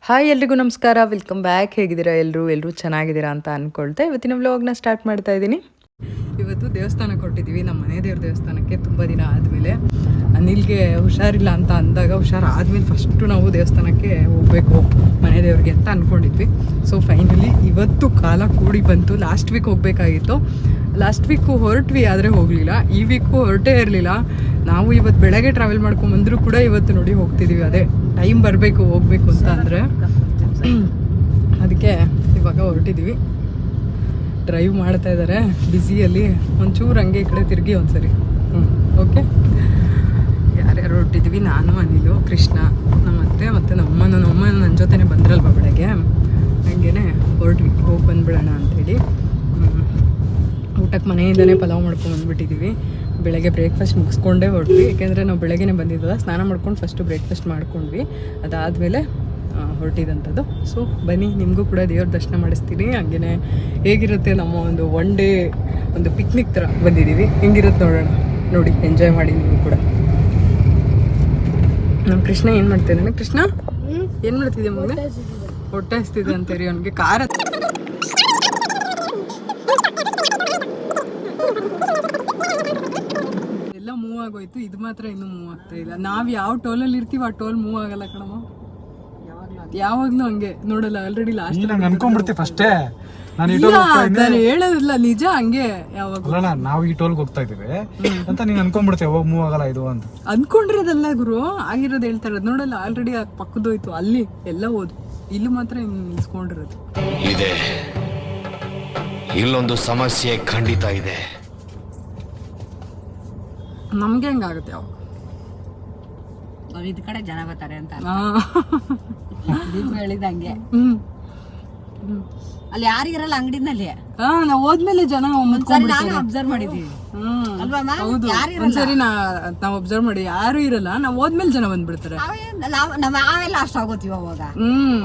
Hi ಎಲ್ರಿಗೂ ನಮಸ್ಕಾರ, welcome back. ಹೇಗಿದ್ದೀರಾ ಎಲ್ಲರೂ ಚೆನ್ನಾಗಿದ್ದೀರಾ ಅಂತ ಅಂದ್ಕೊಳ್ತಾ ಇವತ್ತಿನ ವ್ಲಾಗ್ನ ಸ್ಟಾರ್ಟ್ ಮಾಡ್ತಾ ಇದ್ದೀನಿ. ಇವತ್ತು ದೇವಸ್ಥಾನಕ್ಕೆ ಹೊರಟಿದ್ದೀವಿ, ನಮ್ಮ ಮನೆ ದೇವ್ರ ದೇವಸ್ಥಾನಕ್ಕೆ. ತುಂಬ ದಿನ ಆದಮೇಲೆ ಅನಿಲ್ಗೆ ಹುಷಾರಿಲ್ಲ ಅಂತ ಅಂದಾಗ ಹುಷಾರಾದ್ಮೇಲೆ ಫಸ್ಟು ನಾವು ದೇವಸ್ಥಾನಕ್ಕೆ ಹೋಗಬೇಕು ಮನೆ ದೇವ್ರಿಗೆ ಅಂತ ಅಂದ್ಕೊಂಡಿದ್ವಿ. ಸೊ ಫೈನಲಿ ಇವತ್ತು ಕಾಲ ಕೂಡಿ ಬಂತು. ಲಾಸ್ಟ್ ವೀಕ್ ಹೋಗಬೇಕಾಗಿತ್ತು, ಲಾಸ್ಟ್ ವೀಕು ಹೊರಟ್ವಿ, ಆದರೆ ಹೋಗಲಿಲ್ಲ. ಈ ವೀಕು ಹೊರಟೇ ಇರಲಿಲ್ಲ. ನಾವು ಇವತ್ತು ಬೆಳಗ್ಗೆ ಟ್ರಾವೆಲ್ ಮಾಡ್ಕೊಂಬಂದರೂ ಕೂಡ ಇವತ್ತು ನೋಡಿ ಹೋಗ್ತಿದ್ದೀವಿ. ಅದೇ ಟೈಮ್ ಬರಬೇಕು ಹೋಗಬೇಕು ಅಂತ ಅಂದರೆ ಅದಕ್ಕೆ ಇವಾಗ ಹೊರಟಿದ್ದೀವಿ. ಡ್ರೈವ್ ಮಾಡ್ತಾ ಇದ್ದಾರೆ ಬ್ಯುಸಿಯಲ್ಲಿ. ಒಂಚೂರು ಹಂಗೆ ಈ ಕಡೆ ತಿರುಗಿ ಒಂದ್ಸರಿ. ಓಕೆ, ಯಾರ್ಯಾರು ಹೊರಟಿದ್ದೀವಿ? ನಾನು, ಅನಿಲು, ಕೃಷ್ಣ, ನಮ್ಮ ಅತ್ತೆ ಮತ್ತು ನಮ್ಮಮ್ಮ ನನ್ನ ಜೊತೆನೇ ಬಂದ್ರಲ್ವ ಬೆಳಗ್ಗೆ, ಹಂಗೇ ಹೊರಟ್ವಿ. ಹೋಗಿ ಬಂದುಬಿಡೋಣ ಅಂಥೇಳಿ ಊಟಕ್ಕೆ ಮನೆಯಿಂದನೇ ಪಲಾವ್ ಮಾಡ್ಕೊಂಡು ಬಂದುಬಿಟ್ಟಿದ್ದೀವಿ. ಬೆಳಗ್ಗೆ ಬ್ರೇಕ್ಫಾಸ್ಟ್ ಮುಗಿಸ್ಕೊಂಡೇ ಹೊರಟ್ವಿ, ಯಾಕೆಂದರೆ ನಾವು ಬೆಳಗ್ಗೆನೇ ಬಂದಿದ್ದಲ್ಲ. ಸ್ನಾನ ಮಾಡ್ಕೊಂಡು ಫಸ್ಟು ಬ್ರೇಕ್ಫಾಸ್ಟ್ ಮಾಡ್ಕೊಂಡ್ವಿ, ಅದಾದಮೇಲೆ ಹೊರಟಿದಂಥದ್ದು. ಸೊ ಬನ್ನಿ, ನಿಮಗೂ ಕೂಡ ದೇವ್ರ ದರ್ಶನ ಮಾಡಿಸ್ತೀನಿ. ಹಾಗೆಯೇ ಹೇಗಿರುತ್ತೆ ನಮ್ಮ ಒಂದು ಒನ್ ಡೇ ಒಂದು ಪಿಕ್ನಿಕ್ ಥರ ಬಂದಿದ್ದೀವಿ, ಹೆಂಗಿರುತ್ತೆ ನೋಡೋಣ. ನೋಡಿ, ಎಂಜಾಯ್ ಮಾಡಿ ನೀವು ಕೂಡ. ನಮ್ಮ ಕೃಷ್ಣ ಏನು ಮಾಡ್ತಿದ್ದಾನೆ? ಕೃಷ್ಣ ಏನು ಮಾಡ್ತಿದ್ದೆ ಮಗ? ಹೊಟ್ಟೆ ಹಸ್ತಿದೆ ಅಂತೇಳಿ ಅವನಿಗೆ. ಖಾರ ಎಲ್ಲ ಮೂವ್ ಆಗೋಯ್ತು, ಇದು ಮಾತ್ರ ಇನ್ನೂ ಮೂವ್ ಆಗ್ತಾ ಇಲ್ಲ. ನಾವು ಯಾವ ಟೋಲಲ್ಲಿ ಇರ್ತೀವಿ ಆ ಟೋಲ್ ಮೂವ್ ಆಗಲ್ಲ ಕಣಮ್ಮ, ಯಾವಾಗ್ಲೂ ಹಂಗೆ ನೋಡಲ್ಲ. ಆಲ್ರೆಡಿ ಲಾಸ್ಟ್ ಅನ್ಕೊಂಡ್ಬಿಡ್ತೀವಿ ಫಸ್ಟೇ. ನಾನು ಹೇಳೋದಿಲ್ಲ, ನಿಜ ಹಂಗೆ. ಯಾವಾಗ ನಾವು ಈ ಟೋಲ್ಗೆ ಹೋಗ್ತಾ ಇದೀವಿ ಅಂತ ನೀನ್ ಅನ್ಕೊಂಡ್ಬಿಡ್ತೇವೆ, ಹೋಗಿ ಮೂವ್ ಆಗಲ್ಲ ಇದು ಅಂತ ಅನ್ಕೊಂಡಿರೋದಲ್ಲ ಗುರು, ಆಗಿರೋದು ಹೇಳ್ತಾ ಇರೋದು. ನೋಡಲ್ಲ, ಆಲ್ರೆಡಿ ಪಕ್ಕದೋಯ್ತು, ಅಲ್ಲಿ ಎಲ್ಲ ಹೋದು, ಇಲ್ಲಿ ಮಾತ್ರ ನಿಲ್ಸ್ಕೊಂಡಿರೋದು ಇದೆ. ಇಲ್ಲೊಂದು ಸಮಸ್ಯೆ ಖಂಡಿತ ಇದೆ. ನಮ್ಗೆ ಹೆಂಗಾಗುತ್ತೆ ಯಾವಾಗ ಇದ್ ಕಡೆ ಜನ ಬರ್ತಾರೆ ಅಂತ ದೀಪ ಹೇಳಿದಂಗೆ. ಅಲ್ಲಿ ಯಾರಿಗಿರಲ್ಲ ಅಂಗಡಿನಲ್ಲಿ. ನಾವ್ ಹೋದ್ಮೇಲೆ ಜನ ನಾನು ಅಬ್ಸರ್ವ್ ಮಾಡಿದೀವಿ ಅಲ್ವಾ? ಹೌದು, ಒಂದ್ಸರಿ ನಾವ್ ಅಬ್ಸರ್ವ್ ಮಾಡಿ ಯಾರು ಇರಲ್ಲ, ನಾವ್ ಹೋದ್ಮೇಲೆ ಜನ ಬಂದ್ಬಿಡ್ತಾರೆ. ನಾವೇ ಲಾಸ್ಟ್ ಆಗೋತೀವಿ. ಅವಾಗ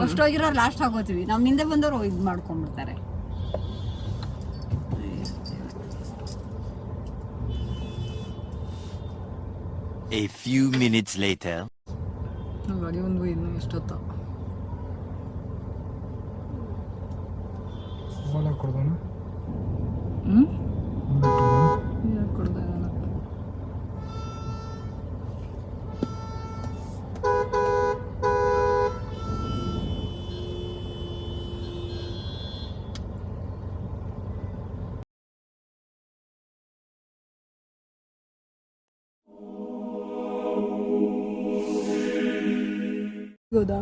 ಅಷ್ಟು ಹೋಗಿರೋರು ಲಾಸ್ಟ್ ಆಗೋತೀವಿ, ನಮ್ ಹಿಂದೆ ಬಂದವರು ಇದ್ ಮಾಡ್ಕೊಂಡ್ಬಿಡ್ತಾರೆ. A few minutes later. ಇವಾಗ ಒಂದು ಇನ್ನು ಎಷ್ಟೊತ್ತ ಕೊಡ್ದೋಣ. ಹೌದಾ?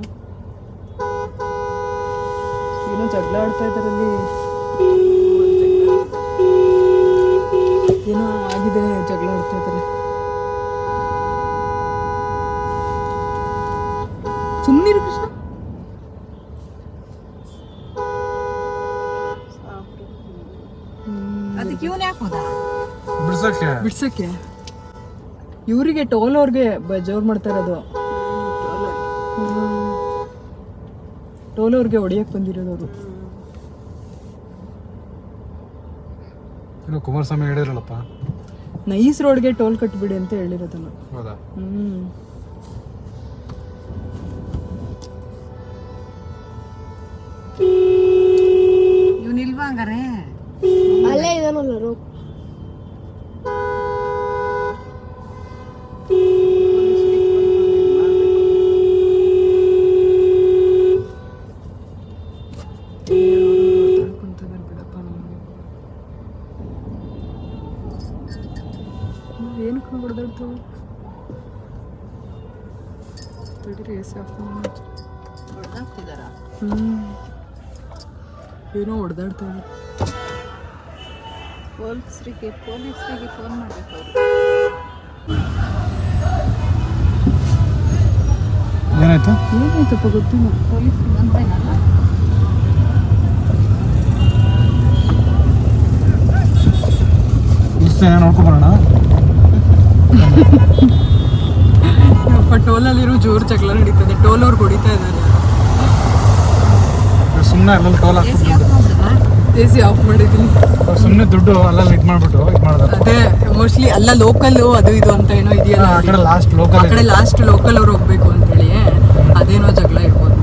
ಏನೋ ಜಗಳ ಆಡ್ತಾ ಇದ್ದಾರೆ ಅಲ್ಲಿ, ಏನೋ ಆಗಿದೆ, ಜಗಳ ಆಡ್ತಾ ಇದ್ದಾರೆ. ಸುಮ್ಮನಿರು ಕೃಷ್ಣ. ಅದಕ್ಕೆ ಇವನ್ ಯಾಕೆ ಹೋದ? ಬಿಡ್ಸಕ್ಕೆ ಇವರಿಗೆ ಟೋಲ್ ಅವ್ರಿಗೆ ಜೋರ್ ಮಾಡ್ತಾ ಇರೋದು. ಟೋಲ್ ಅವ್ರಿಗೆ ಹೊಡಿಯಕ್ಕೆ ಬಂದಿರೋದು. ಕುಮಾರಸ್ವಾಮಿ ಹೇಳಿರಲ್ಲಪ್ಪ, ನೈಸ್ ರೋಡ್ಗೆ ಟೋಲ್ ಕಟ್ಬಿಡಿ ಅಂತ ಹೇಳಿರೋದನ್ನ. ಹೌದಾ? ಇವನಿಲ್ವಾ ಹಂಗಾರೆ? ಅಲ್ಲೇ ಇದಾನಲ್ಲ ರೋಡ್. ಏನಕ್ಕೆ ಹೊಡೆದಾಡ್ತಾವೆ? ತಡೀರಿ, ಎಸಿ ಆಫ್ ಮಾಡಿ. ಏನೋ ಹೊಡೆದಾಡ್ತಾವೆ. ಪೊಲೀಸರಿಗೆ ಫೋನ್ ಮಾಡಬೇಕು. ಏನಾಯ್ತಪ್ಪ ಗೊತ್ತಿಲ್ಲ. ಪೊಲೀಸ್ ಬಂದ್ರೇನಲ್ಲ. ನೋಡ್ಕೊಂಬರೋಣ. ಟೋಲಲ್ಲಿರೋ ಜೋರು ಜಗಳ ನಡೀತದೆ. ಟೋಲ್ ಅವ್ರಿಗೆ ಹೊಡಿತಾ ಇದ್ದಾರೆ. ಸುಮ್ಮನೆ ಟೋಲ್ ಎ ಸಿ ಆಫ್ ಮಾಡಿದ್ದೀನಿ. ಸುಮ್ಮನೆ ದುಡ್ಡು ಅಲ್ಲೆಲ್ಲ ಇದು ಮಾಡ್ಬಿಟ್ಟು ಇದು ಮಾಡೋದು. ಅದೇ ಮೋಸ್ಟ್ಲಿ ಅಲ್ಲ ಲೋಕಲ್ ಅದು ಇದು ಅಂತ ಏನೋ ಇದೆಯಲ್ಲ, ಆ ಕಡೆ ಲಾಸ್ಟ್ ಆ ಲೋಕಲ್ ಕಡೆ ಲಾಸ್ಟ್ ಲೋಕಲ್ ಅವ್ರು ಹೋಗ್ಬೇಕು ಅಂತೇಳಿ ಅದೇನೋ ಜಗಳ ಇರ್ಬೋದು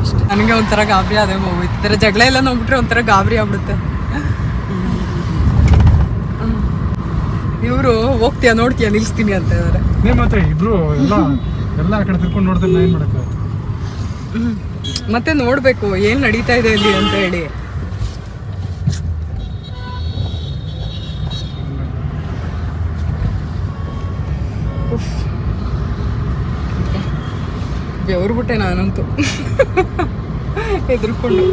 ಅಷ್ಟೇ. ನನಗೆ ಒಂಥರ ಗಾಬರಿ ಅದೇ ಹೋಗ್ಬಿಟ್ಟು ಈ ಥರ ಜಗಳ ಎಲ್ಲ ನೋಡ್ಬಿಟ್ರೆ ಒಂಥರ ಗಾಬರಿ ಆಗ್ಬಿಡುತ್ತೆ. ಇವರು ಹೋಗ್ತೀಯಾ ನೋಡ್ತೀಯಾ ನಿಲ್ಲಿಸ್ತೀನಿ ಅಂತ ಇದ್ದಾರೆ. ನೀವು ಮತ್ತೆ ಇಬ್ರು ಎಲ್ಲ ಆ ಕಡೆ ತಿರ್ಕೊಂಡು ನೋಡ್ತಾರೆ, ನಾ ಏನು ಮಾಡೋಕ್ಕೆ. ಮತ್ತೆ ನೋಡ್ಬೇಕು ಏನ್ ನಡೀತಾ ಇದೆ ಇಲ್ಲಿ ಅಂತ ಹೇಳಿ. ಬೆವ್ರ್ಬಿಟ್ಟೆ ನಾನಂತೂ ಎದುರ್ಕೊಂಡು.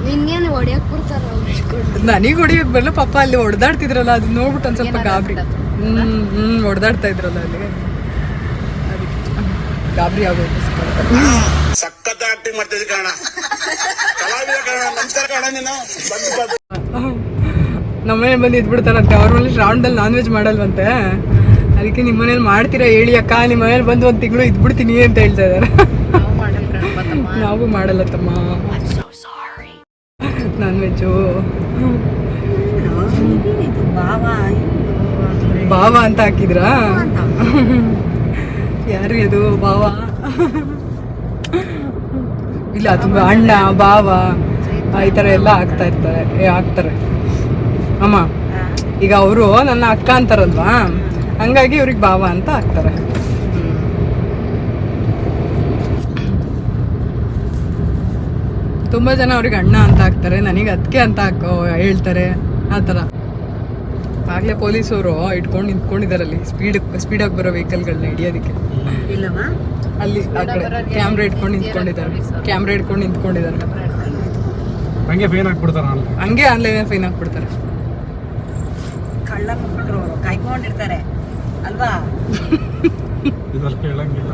ನಿನ್ಗೇನು ಹೊಡಿಯಕ್ ಬರ್ತಾರ ಅವ್ರು ಇಟ್ಕೊಂಡು. ನನಗೆ ಹೊಡಿಯೋಕೆ ಬರಲ್ಲ ಪಾಪ, ಅಲ್ಲಿ ಹೊಡೆದಾಡ್ತಿದ್ರಲ್ಲ ಅದನ್ನ ನೋಡ್ಬಿಟ್ಟು ಒಂದ್ ಸ್ವಲ್ಪ ಗಾಬರಿ. ಹೊಡೆದಾಡ್ತಾ ಇದ್ರಲ್ಲ ಅಲ್ಲಿ, ಗಾಬರಿ ಆಗೋಯ್ತು. ಸಖತ್ ಆಕ್ಟಿಂಗ್ ಮಾಡ್ತಿದ್ದೆ ಕಾರಣ ಕಲಾವಿದ ಕಾರಣ ನಮಸ್ಕಾರ ಕಾರಣ ನೀನು ನಮ್ಮನೆ ಬಂದು ಇದ್ಬಿಡ್ತಾರಂತೆ. ಅವ್ರ ಮನೇಲಿ ಶ್ರಾವಣದಲ್ಲಿ ನಾನ್ ವೆಜ್ ಮಾಡಲ್ವಂತೆ, ಅದಕ್ಕೆ ನಿಮ್ಮ ಮನೇಲಿ ಮಾಡ್ತೀರಾ ಹೇಳಿ ಅಕ್ಕ, ನಿಮ್ಮ ಮನೇಲಿ ಬಂದು ಒಂದು ತಿಂಗಳು ಇದ್ಬಿಡ್ತೀನಿ ಅಂತ ಹೇಳ್ತಾ ಇದಾರೆ. ನಾವು ಮಾಡಲ್ಲ ತಮ್ಮ ನಾನ್ ವೆಜ್ಜು. ಬಾವ ಅಂತ ಹಾಕಿದ್ರಾ? ಯಾರು ಅದು ಬಾವ? ಇಲ್ಲ ತುಂಬ ಅಣ್ಣ ಬಾವ ಈ ಥರ ಎಲ್ಲ ಆಗ್ತಾರೆ ಅಮ್ಮ. ಈಗ ಅವರು ನನ್ನ ಅಕ್ಕ ಅಂತಾರಲ್ವಾ, ಹಂಗಾಗಿ ಇವ್ರಿಗೆ ಬಾವ ಅಂತ ಹಾಕ್ತಾರೆ. ತುಂಬ ಜನ ಅವ್ರಿಗೆ ಅಣ್ಣ ಅಂತ ಹಾಕ್ತಾರೆ, ನನಗೆ ಅದಕ್ಕೆ ಅಂತ ಹೇಳ್ತಾರೆ ಆ ಥರ. ಆಗಲೇ ಪೊಲೀಸವರು ಇಟ್ಕೊಂಡು ನಿಂತ್ಕೊಂಡಿದ್ದಾರೆ ಅಲ್ಲಿ ಸ್ಪೀಡಾಗಿ ಬರೋ ವೆಹಿಕಲ್ಗಳನ್ನ ಹಿಡಿಯೋದಕ್ಕೆ. ಅಲ್ಲಿ ಆ ಕಡೆ ಕ್ಯಾಮ್ರಾ ಇಟ್ಕೊಂಡು ನಿಂತ್ಕೊಂಡಿದ್ದಾರೆ. ಹಂಗೆ ಫೈನ್ ಹಾಕ್ಬಿಡ್ತಾರ, ಹಂಗೆ ಆನ್ಲೈನ್ ಫೈನ್ ಹಾಕ್ಬಿಡ್ತಾರೆ. ಕಳ್ಳ ಮಕ್ಕಳು ಕಾಯ್ಕೊಂಡಿರ್ತಾರೆ ಅಲ್ವಾ? ಇದೆಲ್ಲ ಹೇಳಂಗಿಲ್ಲ.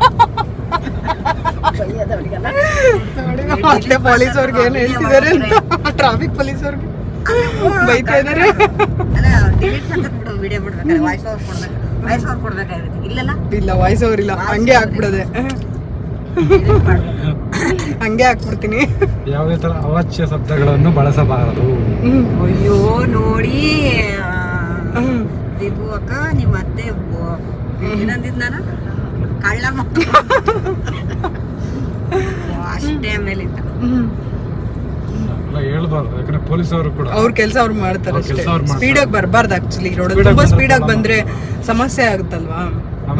ಮತ್ತೆ ಪೊಲೀಸ್ ಅವ್ರಿಗೆ ಏನ್ ಹೇಳ್ತಿದ್ದಾರೆ ಅಂತ, ಟ್ರಾಫಿಕ್ ಪೊಲೀಸ್ ಅವ್ರಿಗೆ ಬೈತಾ ಇದಾರೆ. ವಿಡಿಯೋ ಬಿಡ್ಬೇಕಾದ್ರೆ ವಾಯ್ಸ್ ಓವರ್ ಕೊಡ್ಬೇಕಾಗಿರುತ್ತೆ. ಇಲ್ಲ ವಾಯ್ಸ್ ಓವರ್ ಇಲ್ಲ, ಹಂಗೆ ಹಾಕ್ಬಿಡೋದೆ. ಹಂಗೆ ಹಾಕ್ಬಿಡ್ತೀನಿ. ಯಾವುದೇ ತರ ಅವಾಚ್ಯ ಶಬ್ದಗಳನ್ನು ಬಳಸಬಾರದು. ಅಯ್ಯೋ ನೋಡಿ ದಿಬು ಅಕ್ಕ, ನಿಮ್ಮ ಅತ್ತೆ ಏನಂದಿದ್ ನಾನು ಕಳ್ಳ ಮಕ್ಕಳು ಅಷ್ಟೇ ಮೇಲಿದ್ದ. ಹೇಳ್ಬಾರ್ದು, ಯಾಕಂದ್ರೆ ಪೊಲೀಸ್ ಅವರು ಕೂಡ ಅವ್ರ ಕೆಲಸ ಅವ್ರು ಮಾಡ್ತಾರೆ ಅಷ್ಟೇ. ಕೆಲ್ಸ ಅವ್ರು ಮಾಡ್ತಾರೆ. ಸ್ಪೀಡಾಗಿ ಬರಬಾರ್ದು ಆಕ್ಚುಲಿ. ರೋಡ್ ತುಂಬಾ ಸ್ಪೀಡಾಗಿ ಬಂದ್ರೆ ಸಮಸ್ಯೆ ಆಗುತ್ತಲ್ವಾ.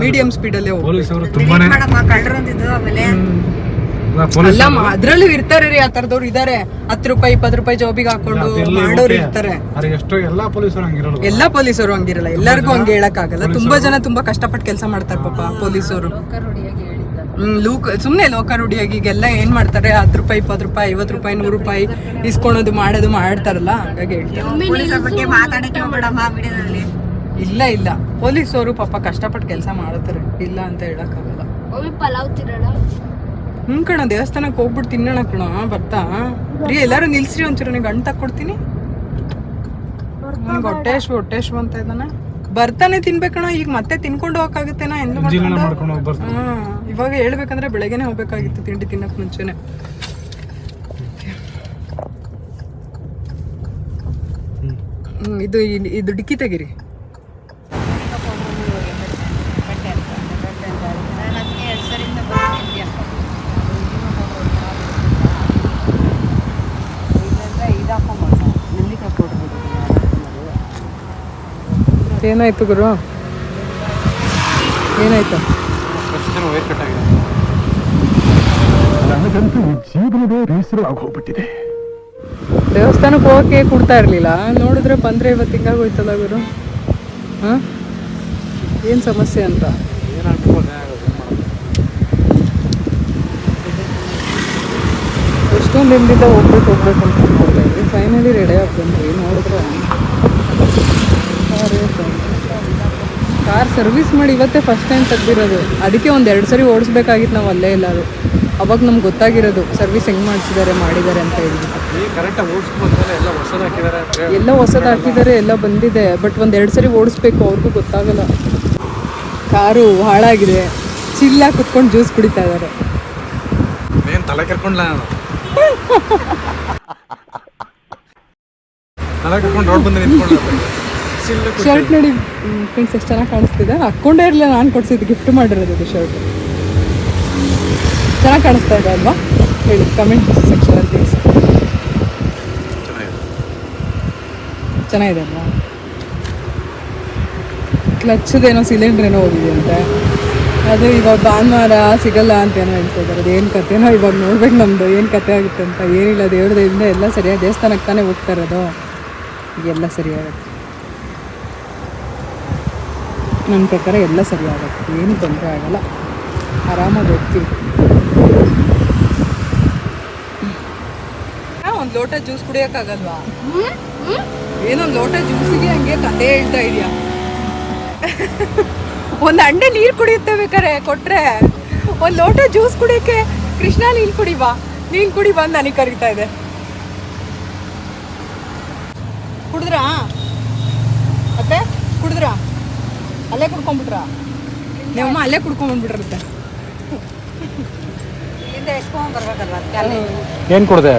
ಮೀಡಿಯಂ ಸ್ಪೀಡಲ್ಲೇ ಪೊಲೀಸ್ ಅವರು ತುಂಬಾನೇ ಕಳ್ಳರು ಅಂದಿದ್ದು. ಆಮೇಲೆ ಅಲ್ಲ ಅದ್ರಲ್ಲೂ ಇರ್ತಾರೆ ರೀ, ಆ ತರದವ್ರು ಇದಾರೆ. 10 ರೂಪಾಯಿ 20 ರೂಪಾಯಿ ಜಾಬಿಗೆ ಹಾಕೊಂಡು ಮಾಡೋರು ಇರ್ತಾರೆ. ಎಷ್ಟೋ ಎಲ್ಲಾ ಪೊಲೀಸರು ಹಂಗಿರಲ್ಲ. ಎಲ್ಲಾ ಪೊಲೀಸರು ಹಂಗಿರಲ್ಲ, ಎಲ್ಲರಿಗೂ ಹಂಗೆ ಹೇಳಕ್ ಆಗಲ್ಲ. ತುಂಬಾ ಜನ ತುಂಬಾ ಕಷ್ಟಪಟ್ಟು ಕೆಲಸ ಮಾಡ್ತಾರೆ ಪಾಪ ಪೊಲೀಸರು. ಸುಮ್ನೆ ಲೋಕಾರೂಢಿಯಾಗಿ ಈಗೆಲ್ಲ ಏನ್ ಮಾಡ್ತಾರೆ, 10 ರೂಪಾಯಿ 20 ರೂಪಾಯಿ 50 ರೂಪಾಯಿ 100 ರೂಪಾಯಿ ಇಸ್ಕೊಳೋದು ಮಾಡ್ತಾರಲ್ಲ, ಹಾಗಾಗಿ ಪೊಲೀಸರ ಬಗ್ಗೆ ಮಾತಾಡಕ್ಕೆ ಹೋಗ್ಬೇಡಮ್ಮ ವಿಡಿಯೋದಲ್ಲಿ. ಇಲ್ಲ ಪೊಲೀಸರು ಪಾಪ ಕಷ್ಟಪಟ್ಟು ಕೆಲಸ ಮಾಡ್ತಾರೆ, ಇಲ್ಲ ಅಂತ ಹೇಳಕ್ ಆಗಲ್ಲ. ಪಲಾವ್ ತಿನ್ನೋಣ. ಕಣ ದೇವಸ್ಥಾನಕ್ಕೆ ಹೋಗ್ಬಿಟ್ಟು ತಿನ್ನೋಣ ಕಣ ಬರ್ತಾ. ರೀ ಎಲ್ಲಾರು ನಿಲ್ಸ್ರಿ ಒಂಚೂರು, ನನಗೆ ಗಂಟು ತಕ್ಕೊಡ್ತೀನಿ. ನಂಗೆ ಹೊಟ್ಟೆಶ್ವ ಅಂತ ಇದ್ದಾನೆ. ಬರ್ತಾನೆ ತಿನ್ಬೇಕಣ, ಈಗ ಮತ್ತೆ ತಿನ್ಕೊಂಡು ಹೋಗಕ್ಕಾಗುತ್ತೇನಾ? ಇವಾಗ ಹೇಳ್ಬೇಕಂದ್ರೆ ಬೆಳಗ್ಗೆನೆ ಹೋಗ್ಬೇಕಾಗಿತ್ತು ತಿಂಡಿ ತಿನ್ನಕ್ ಮುಂಚೆನೆ. ಇದು ಡಿಕ್ಕಿ ತೆಗಿರಿ. ಏನಾಯ್ತು ಗುರು, ಏನಾಯ್ತು? ದೇವಸ್ಥಾನಕ್ಕೆ ಹೋಗಕ್ಕೆ ಕೊಡ್ತಾ ಇರ್ಲಿಲ್ಲ, ನೋಡಿದ್ರೆ ಬಂದ್ರೆ ಇವತ್ತು ಹಿಂಗಾಗೋಯ್ತಲ್ಲ ಗುರು. ಏನ್ ಸಮಸ್ಯೆ ಅಂತ ಎಷ್ಟೊಂದು ದಿನದಿಂದ ಹೋಗ್ಬೇಕು ಅಂತ ನೋಡ್ತಾ ಇದ್ವಿ. ಫೈನಲಿ ರೆಡಿ ಆಗಿ ಬಂದ್ವಿ. ನೋಡಿದ್ರೆ ಕಾರ್ ಸರ್ವಿಸ್ ಮಾಡಿ ಇವತ್ತೇ ಫಸ್ಟ್ ಟೈಮ್ ತೆಗ್ದಿರೋದು. ಅದಕ್ಕೆ ಒಂದು 2 ಸರಿ ಓಡಿಸ್ಬೇಕಾಗಿತ್ತು ನಾವು ಅಲ್ಲೇ ಎಲ್ಲಾರು. ಅವಾಗ ನಮ್ಗೆ ಗೊತ್ತಾಗಿರೋದು ಸರ್ವಿಸ್ ಹೆಂಗೆ ಮಾಡಿದ್ದಾರೆ ಅಂತ ಹೇಳ್ಬಿಟ್ಟು. ಎಲ್ಲ ಹೊಸದು ಹಾಕಿದ್ದಾರೆ, ಎಲ್ಲ ಬಂದಿದೆ. ಬಟ್ 1-2 ಸರಿ ಓಡಿಸ್ಬೇಕು, ಅವ್ರಿಗೂ ಗೊತ್ತಾಗಲ್ಲ. ಕಾರು ಹಾಳಾಗಿದೆ, ಚಿಲ್ಲಾಗಿ ಕುತ್ಕೊಂಡು ಜ್ಯೂಸ್ ಕುಡಿತಾ ಇದ್ದಾರೆ. ತಲೆ ಕರ್ಕೊಂಡ್ಲ ತಲೆ ಕಟ್ಕೊಂಡು ರೋಡ್ ಬಂದು ನಿಂತ್ಕೊಂಡು ಶರ್ಟ್ ನೋಡಿ ಫ್ರೆಂಡ್ಸ್ ಎಷ್ಟು ಚೆನ್ನಾಗಿ ಕಾಣಿಸ್ತಿದೆ. ಹಾಕ್ಕೊಂಡೇ ಇರಲಿಲ್ಲ, ನಾನು ಕೊಡ್ಸಿದ್ದು ಗಿಫ್ಟ್ ಮಾಡಿರೋದು ಇದು ಶರ್ಟ್. ಚೆನ್ನಾಗಿ ಕಾಣಿಸ್ತಾ ಇದೆ ಅಲ್ವಾ? ಹೇಳಿ ಕಮೆಂಟ್ ಸೆಕ್ಷನಲ್ಲಿ ತಿಳಿಸಿ. ಚೆನ್ನಾಗಿದೆ ಅಲ್ವಾ? ಕ್ಲಚ್ದೇನೋ ಸಿಲಿಂಡ್ರ್ ಏನೋ ಹೋಗಿದೆ ಅಂತೆ, ಅದು ಇವಾಗ ಭಾನುವಾರ ಸಿಗಲ್ಲ ಅಂತ ಏನೋ ಹೇಳ್ತಾ ಇದ್ದಾರೆ. ಅದು ಏನು ಕಥೆನೋ ಇವಾಗ ನೋಡ್ಬೇಕು ನಮ್ಮದು ಏನು ಕತೆ ಆಗುತ್ತೆ ಅಂತ. ಏನಿಲ್ಲ, ದೇವ್ರದಿಂದ ಎಲ್ಲ ಸರಿಯಾಗಿ ದೇವಸ್ಥಾನಕ್ಕೆ ತಾನೇ ಹೋಗ್ತಾ ಇರೋದು, ಎಲ್ಲ ಸರಿಯಾಗುತ್ತೆ. ನನ್ನ ಪ್ರಕಾರ ಎಲ್ಲ ಸರಿಯಾಗುತ್ತೆ, ಏನು ತೊಂದರೆ ಆಗಲ್ಲ, ಆರಾಮಾಗಿ ಹೋಗ್ತೀವಿ. ಒಂದು ಲೋಟ ಜ್ಯೂಸ್ ಕುಡಿಯೋಕ್ಕಾಗಲ್ವಾ? ಏನೊಂದು ಲೋಟ ಜ್ಯೂಸಿಗೆ ಹಂಗೆ ಕತೆ ಹೇಳ್ತಾ ಇದೆಯಾ? ಒಂದು ಅಂಡೆ ನೀರು ಕುಡಿಯುತ್ತೆ ಬೇಕಾರೆ ಕೊಟ್ರೆ, ಒಂದು ಲೋಟ ಜ್ಯೂಸ್ ಕುಡಿಯೋಕ್ಕೆ ಕೃಷ್ಣ ನೀನು ಕುಡಿವಾ, ನೀನು ಕುಡಿ ಬಂದು ನನಗೆ ಕರೀತಾ ಇದೆ. ಕುಡಿದ್ರಾ ಮತ್ತೆ? ಕುಡಿದ್ರಾ? ಅಲ್ಲೇ ಕುಡ್ಕೊಂಡ್ಬಿಟ್ರಾ? ನಿಮ್ಮಮ್ಮ ಅಲ್ಲೇ ಕುಡ್ಕೊಂಡ್ಬಂದ್ಬಿಟ್ಟಿರುತ್ತೆ. ಇಲ್ಲಿಂದ ಎತ್ಕೊಂಡ್ ಬರ್ಬೇಕಲ್ವ ಅದಕ್ಕೆ ಅಲ್ಲಿ. ಏನು ಕೊಡಿದೆ?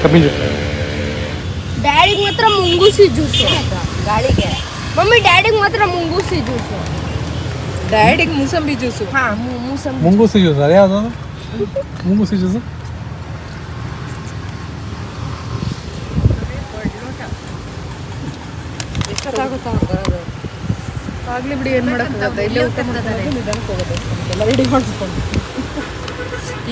ಕಮ್ಮಿ ಜ್ಯೂಸ್. ಡ್ಯಾಡಿಗೆ ಮಾತ್ರ ಮುಂಗೂಸಿ ಜ್ಯೂಸು. ಗಾಳಿಗೆ ಮಮ್ಮಿ ಡ್ಯಾಡಿಗೆ ಮಾತ್ರ ಮುಂಗೂಸಿ ಜ್ಯೂಸು. ಡ್ಯಾಡಿಗೆ ಮೂಸಂಬಿ ಜ್ಯೂಸು. ಹಾಂ ಮೂಸಂಬಿ. ಮುಂಗೂಸಿ ಜ್ಯೂಸ್ ಅದೇ ಯಾವುದು? ಮುಂಗೂಸಿ ಜ್ಯೂಸು ಎಷ್ಟೊತ್ತಾಗುತ್ತಾ ಬರೋದು? ಆಗಲಿ ಬಿಡಿ, ಏನು ಮಾಡೋಕ್ಕಾಗುತ್ತೆ, ಇಲ್ಲೇ ಊಟ ಮಾಡ್ತಾರೆ, ನಿಧಾನಕ್ಕೆ ಹೋಗೋದು, ಎಲ್ಲ ರೆಡಿ ಮಾಡಿಸ್ಕೊಂಡು.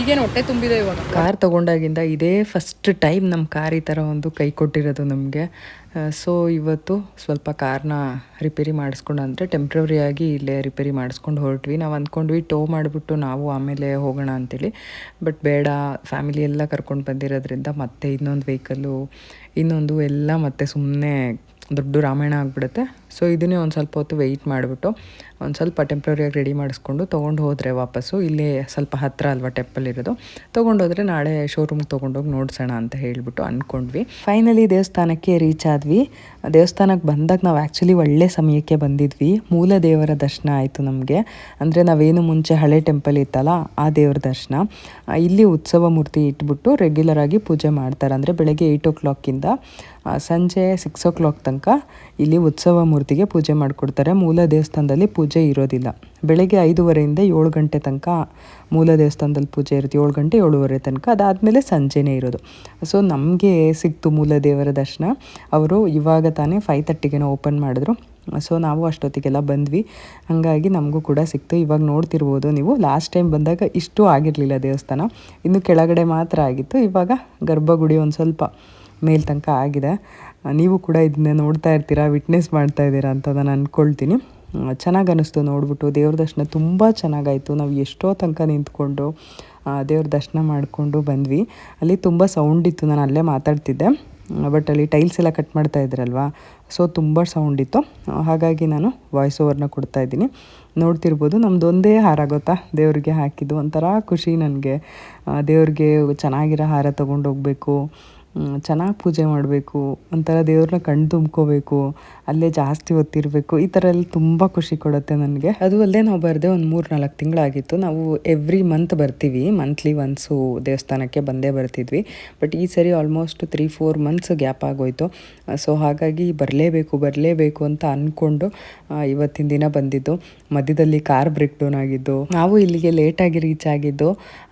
ಈಗೇನು ಹೊಟ್ಟೆ ತುಂಬಿದೆ ಇವಾಗ. ಕಾರ್ ತೊಗೊಂಡಾಗಿಂದ ಇದೇ ಫಸ್ಟ್ ಟೈಮ್ ನಮ್ಮ ಕಾರ್ ಈ ಥರ ಒಂದು ಕೈ ಕೊಟ್ಟಿರೋದು ನಮಗೆ. ಸೊ ಇವತ್ತು ಸ್ವಲ್ಪ ಕಾರ್ನ ರಿಪೇರಿ ಮಾಡಿಸ್ಕೊಂಡು, ಅಂದರೆ ಟೆಂಪ್ರವರಿಯಾಗಿ ಇಲ್ಲೇ ರಿಪೇರಿ ಮಾಡಿಸ್ಕೊಂಡು ಹೊರಟ್ವಿ. ನಾವು ಅಂದ್ಕೊಂಡ್ವಿ ಟೋ ಮಾಡಿಬಿಟ್ಟು ನಾವು ಆಮೇಲೆ ಹೋಗೋಣ ಅಂತೇಳಿ. ಬಟ್ ಬೇಡ, ಫ್ಯಾಮಿಲಿ ಎಲ್ಲ ಕರ್ಕೊಂಡು ಬಂದಿರೋದ್ರಿಂದ ಮತ್ತೆ ಇನ್ನೊಂದು ವೆಹಿಕಲ್ಲು ಇನ್ನೊಂದು ಎಲ್ಲ ಮತ್ತೆ ಸುಮ್ಮನೆ ದೊಡ್ಡ ರಾಮಾಯಣ ಆಗಿಬಿಡುತ್ತೆ. ಸೊ ಇದನ್ನೇ ಒಂದು ಸ್ವಲ್ಪ ಹೊತ್ತು ವೆಯ್ಟ್ ಮಾಡಿಬಿಟ್ಟು ಒಂದು ಸ್ವಲ್ಪ ಟೆಂಪ್ರರಿಯಾಗಿ ರೆಡಿ ಮಾಡಿಸ್ಕೊಂಡು ತೊಗೊಂಡು ಹೋದರೆ ವಾಪಸ್ಸು, ಇಲ್ಲೇ ಸ್ವಲ್ಪ ಹತ್ತಿರ ಅಲ್ವಾ ಟೆಂಪಲ್ಲಿರೋದು, ತೊಗೊಂಡೋದ್ರೆ ನಾಳೆ ಶೋರೂಮ್ಗೆ ತೊಗೊಂಡೋಗಿ ನೋಡ್ಸೋಣ ಅಂತ ಹೇಳಿಬಿಟ್ಟು ಅಂದ್ಕೊಂಡ್ವಿ. ಫೈನಲಿ ದೇವಸ್ಥಾನಕ್ಕೆ ರೀಚ್ ಆದ್ವಿ. ದೇವಸ್ಥಾನಕ್ಕೆ ಬಂದಾಗ ನಾವು ಆ್ಯಕ್ಚುಲಿ ಒಳ್ಳೆ ಸಮಯಕ್ಕೆ ಬಂದಿದ್ವಿ. ಮೂಲ ದೇವರ ದರ್ಶನ ಆಯಿತು ನಮಗೆ. ಅಂದರೆ ನಾವೇನು ಮುಂಚೆ ಹಳೆ ಟೆಂಪಲ್ ಇತ್ತಲ್ಲ ಆ ದೇವ್ರ ದರ್ಶನ. ಇಲ್ಲಿ ಉತ್ಸವ ಮೂರ್ತಿ ಇಟ್ಬಿಟ್ಟು ರೆಗ್ಯುಲರಾಗಿ ಪೂಜೆ ಮಾಡ್ತಾರೆ. ಅಂದರೆ ಬೆಳಗ್ಗೆ 8 o'clock ಸಂಜೆ 6 o'clock ತನಕ ಇಲ್ಲಿ ಉತ್ಸವ ಮೂರ್ತಿಗೆ ಪೂಜೆ ಮಾಡಿಕೊಡ್ತಾರೆ. ಮೂಲ ದೇವಸ್ಥಾನದಲ್ಲಿ ಪೂಜೆ ಇರೋದಿಲ್ಲ. ಬೆಳಗ್ಗೆ 5:30 7 ಗಂಟೆ ತನಕ ಮೂಲ ದೇವಸ್ಥಾನದಲ್ಲಿ ಪೂಜೆ ಇರುತ್ತೆ, 7 ಗಂಟೆ 7:30 ತನಕ. ಅದಾದಮೇಲೆ ಸಂಜೆನೇ ಇರೋದು. ಸೊ ನಮಗೆ ಸಿಕ್ತು ಮೂಲ ದೇವರ ದರ್ಶನ. ಅವರು ಇವಾಗ ತಾನೇ 5:30 ಓಪನ್ ಮಾಡಿದ್ರು. ಸೊ ನಾವು ಅಷ್ಟೊತ್ತಿಗೆಲ್ಲ ಬಂದ್ವಿ, ಹಾಗಾಗಿ ನಮಗೂ ಕೂಡ ಸಿಕ್ತು. ಇವಾಗ ನೋಡ್ತಿರ್ಬೋದು ನೀವು, ಲಾಸ್ಟ್ ಟೈಮ್ ಬಂದಾಗ ಇಷ್ಟು ಆಗಿರಲಿಲ್ಲ ದೇವಸ್ಥಾನ, ಇನ್ನು ಕೆಳಗಡೆ ಮಾತ್ರ ಆಗಿತ್ತು. ಇವಾಗ ಗರ್ಭಗುಡಿ ಒಂದು ಸ್ವಲ್ಪ ಮೇಲ್ ತನಕ ಆಗಿದೆ. ನೀವು ಕೂಡ ಇದನ್ನ ನೋಡ್ತಾ ಇರ್ತೀರಾ, ವಿಟ್ನೆಸ್ ಮಾಡ್ತಾ ಇದ್ದೀರಾ ಅಂತ ನಾನು ಅಂದ್ಕೊಳ್ತೀನಿ. ಚೆನ್ನಾಗಿ ಅನ್ನಿಸ್ತು ನೋಡ್ಬಿಟ್ಟು. ದೇವ್ರ ದರ್ಶನ ತುಂಬ ಚೆನ್ನಾಗಾಯಿತು. ನಾವು ಎಷ್ಟೋ ತನಕ ನಿಂತ್ಕೊಂಡು ದೇವ್ರ ದರ್ಶನ ಮಾಡಿಕೊಂಡು ಬಂದ್ವಿ. ಅಲ್ಲಿ ತುಂಬ ಸೌಂಡ್ ಇತ್ತು, ನಾನು ಅಲ್ಲೇ ಮಾತಾಡ್ತಿದ್ದೆ. ಬಟ್ ಅಲ್ಲಿ ಟೈಲ್ಸ್ ಎಲ್ಲ ಕಟ್ ಮಾಡ್ತಾ ಇದ್ರಲ್ವಾ, ಸೊ ತುಂಬ ಸೌಂಡ್ ಇತ್ತು. ಹಾಗಾಗಿ ನಾನು ವಾಯ್ಸ್ ಓವರ್ನ ಕೊಡ್ತಾಯಿದ್ದೀನಿ. ನೋಡ್ತಿರ್ಬೋದು, ನಮ್ಮದು ಒಂದೇ ಹಾರ ಗೊತ್ತಾ ದೇವ್ರಿಗೆ ಹಾಕಿದ್ದು. ಒಂಥರ ಖುಷಿ ನನಗೆ. ದೇವ್ರಿಗೆ ಚೆನ್ನಾಗಿರೋ ಹಾರ ತೊಗೊಂಡೋಗ್ಬೇಕು, ಚೆನ್ನಾಗಿ ಪೂಜೆ ಮಾಡಬೇಕು, ಒಂಥರ ದೇವ್ರನ್ನ ಕಣ್ಣು ತುಂಬ್ಕೋಬೇಕು, ಅಲ್ಲೇ ಜಾಸ್ತಿ ಹೊತ್ತಿರಬೇಕು, ಈ ಥರ ಎಲ್ಲ ತುಂಬ ಖುಷಿ ಕೊಡುತ್ತೆ ನನಗೆ. ಅದು ಅಲ್ಲದೆ ನಾವು ಬರದೆ ಒಂದು 3-4 ತಿಂಗಳಾಗಿತ್ತು. ನಾವು ಎವ್ರಿ ಮಂತ್ ಬರ್ತೀವಿ, ಮಂತ್ಲಿ ಒನ್ಸು ದೇವಸ್ಥಾನಕ್ಕೆ ಬಂದೇ ಬರ್ತಿದ್ವಿ. ಬಟ್ ಈ ಸರಿ ಆಲ್ಮೋಸ್ಟ್ 3-4 ಮಂತ್ಸ್ ಗ್ಯಾಪ್ ಆಗೋಯ್ತು. ಸೊ ಹಾಗಾಗಿ ಬರಲೇಬೇಕು ಅಂತ ಅಂದ್ಕೊಂಡು ಇವತ್ತಿನ ದಿನ ಬಂದಿದ್ದು. ಮಧ್ಯದಲ್ಲಿ ಕಾರ್ ಬ್ರೇಕ್ ಡೌನ್ ಆಗಿದ್ದು, ನಾವು ಇಲ್ಲಿಗೆ ಲೇಟಾಗಿ ರೀಚ್ ಆಗಿದ್ದು,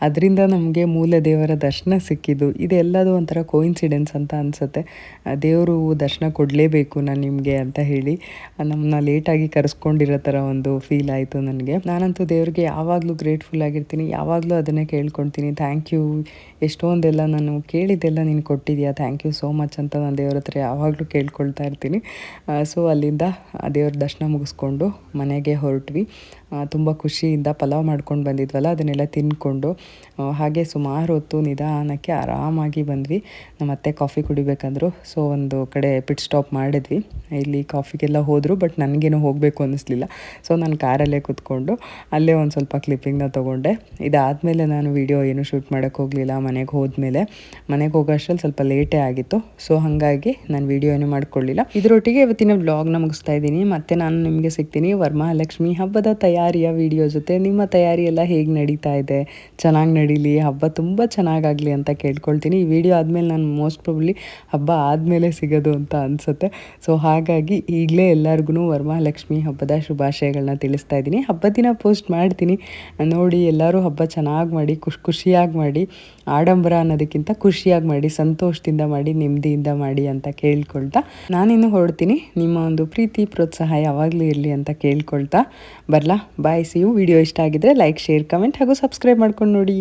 ಅದರಿಂದ ನಮಗೆ ಮೂಲ ದೇವರ ದರ್ಶನ ಸಿಕ್ಕಿದ್ದು. ಇದೆಲ್ಲದು ಒಂಥರ ಕೋಇನ್ಸಿಡೆನ್ಸ್ ಅಂತ ಅನಿಸುತ್ತೆ. ದೇವರು ದರ್ಶನ ಕೊಡಲೇಬೇಕು ನಾನು ನಿಮಗೆ ಅಂತ ಹೇಳಿ ನಮ್ಮನ್ನ ಲೇಟಾಗಿ ಕರೆಸ್ಕೊಂಡಿರೋ ಥರ ಒಂದು ಫೀಲ್ ಆಯಿತು ನನಗೆ. ನಾನಂತೂ ದೇವ್ರಿಗೆ ಯಾವಾಗಲೂ ಗ್ರೇಟ್ಫುಲ್ ಆಗಿರ್ತೀನಿ, ಯಾವಾಗಲೂ ಅದನ್ನೇ ಕೇಳ್ಕೊಳ್ತೀನಿ. ಥ್ಯಾಂಕ್ ಯು, ಎಷ್ಟೊಂದೆಲ್ಲ ನಾನು ಕೇಳಿದ್ದೆಲ್ಲ ನೀನು ಕೊಟ್ಟಿದ್ಯಾ, ಥ್ಯಾಂಕ್ ಯು ಸೋ ಮಚ್ ಅಂತ ನಾನು ದೇವ್ರ ಹತ್ರ ಯಾವಾಗಲೂ ಕೇಳ್ಕೊಳ್ತಾ ಇರ್ತೀನಿ. ಸೊ ಅಲ್ಲಿಂದ ದೇವ್ರ ದರ್ಶನ ಮುಗಿಸ್ಕೊಂಡು ಮನೆಗೆ ಹೊರಟ್ವಿ. ತುಂಬ ಖುಷಿಯಿಂದ ಪಲಾವ್ ಮಾಡ್ಕೊಂಡು ಬಂದಿದ್ವಲ್ಲ, ಅದನ್ನೆಲ್ಲ ತಿಂದ್ಕೊಂಡು ಹಾಗೆ ಸುಮಾರು ಹೊತ್ತು ನಿಧಾನಕ್ಕೆ ಆರಾಮಾಗಿ ಬಂದ್ವಿ. ನಮ್ಮ ಅತ್ತೆ ಕಾಫಿ ಕುಡಿಬೇಕಂದ್ರು. ಸೊ ಒಂದು ಕಡೆ ಪಿಟ್ ಸ್ಟಾಪ್ ಮಾಡಿದ್ವಿ. ಇಲ್ಲಿ ಕಾಫಿಗೆಲ್ಲ ಹೋದರು, ಬಟ್ ನನಗೇನು ಹೋಗಬೇಕು ಅನ್ನಿಸ್ಲಿಲ್ಲ. ಸೊ ನಾನು ಕಾರಲ್ಲೇ ಕೂತ್ಕೊಂಡು ಅಲ್ಲೇ ಒಂದು ಸ್ವಲ್ಪ ಕ್ಲಿಪ್ಪಿಂಗ್ನ ತೊಗೊಂಡೆ. ಇದಾದಮೇಲೆ ನಾನು ವೀಡಿಯೋ ಏನು ಶೂಟ್ ಮಾಡೋಕ್ಕೆ ಹೋಗಲಿಲ್ಲ. ಮನೆಗೆ ಹೋಗೋ ಅಷ್ಟರಲ್ಲಿ ಸ್ವಲ್ಪ ಲೇಟೇ ಆಗಿತ್ತು. ಸೊ ಹಾಗಾಗಿ ನಾನು ವೀಡಿಯೋ ಏನು ಮಾಡ್ಕೊಳ್ಳಿಲ್ಲ. ಇದರೊಟ್ಟಿಗೆ ಇವತ್ತಿನ ವ್ಲಾಗ್ನ ಮುಗಿಸ್ತಾ ಇದ್ದೀನಿ. ಮತ್ತೆ ನಾನು ನಿಮಗೆ ಸಿಗ್ತೀನಿ ವರಮಹಾಲಕ್ಷ್ಮಿ ಹಬ್ಬದ ತಯಾರಿ ತಯಾರಿಯ ವಿಡಿಯೋ ಜೊತೆ. ನಿಮ್ಮ ತಯಾರಿ ಎಲ್ಲ ಹೇಗೆ ನಡೀತಾ ಇದೆ? ಚೆನ್ನಾಗಿ ನಡೀಲಿ, ಹಬ್ಬ ತುಂಬ ಚೆನ್ನಾಗಾಗಲಿ ಅಂತ ಕೇಳ್ಕೊಳ್ತೀನಿ. ಈ ವಿಡಿಯೋ ಆದಮೇಲೆ ನಾನು ಮೋಸ್ಟ್ ಪ್ರಾಬಬ್ಲಿ ಹಬ್ಬ ಆದಮೇಲೆ ಸಿಗೋದು ಅಂತ ಅನಿಸುತ್ತೆ. ಸೊ ಹಾಗಾಗಿ ಈಗಲೇ ಎಲ್ಲರಿಗೂ ವರಮಹಾಲಕ್ಷ್ಮಿ ಹಬ್ಬದ ಶುಭಾಶಯಗಳನ್ನ ತಿಳಿಸ್ತಾ ಇದ್ದೀನಿ. ಹಬ್ಬದ ದಿನ ಪೋಸ್ಟ್ ಮಾಡ್ತೀನಿ ನೋಡಿ. ಎಲ್ಲರೂ ಹಬ್ಬ ಚೆನ್ನಾಗಿ ಮಾಡಿ, ಖುಷಿಯಾಗಿ ಮಾಡಿ, ಆಡಂಬರ ಅನ್ನೋದಕ್ಕಿಂತ ಖುಷಿಯಾಗಿ ಮಾಡಿ, ಸಂತೋಷದಿಂದ ಮಾಡಿ, ನೆಮ್ಮದಿಯಿಂದ ಮಾಡಿ ಅಂತ ಕೇಳ್ಕೊಳ್ತಾ ನಾನಿನ್ನು ಹೊರಡ್ತೀನಿ. ನಿಮ್ಮ ಒಂದು ಪ್ರೀತಿ ಪ್ರೋತ್ಸಾಹ ಯಾವಾಗಲೂ ಇರಲಿ ಅಂತ ಕೇಳ್ಕೊಳ್ತಾ ಬರಲಾ. ಬಾಯ್, ಸಿ ಯು. ವಿಡಿಯೋ ಇಷ್ಟ ಆಗಿದ್ರೆ ಲೈಕ್, ಶೇರ್, ಕಮೆಂಟ್ ಹಾಗೂ ಸಬ್ಸ್ಕ್ರೈಬ್ ಮಾಡ್ಕೊಂಡು ನೋಡಿ.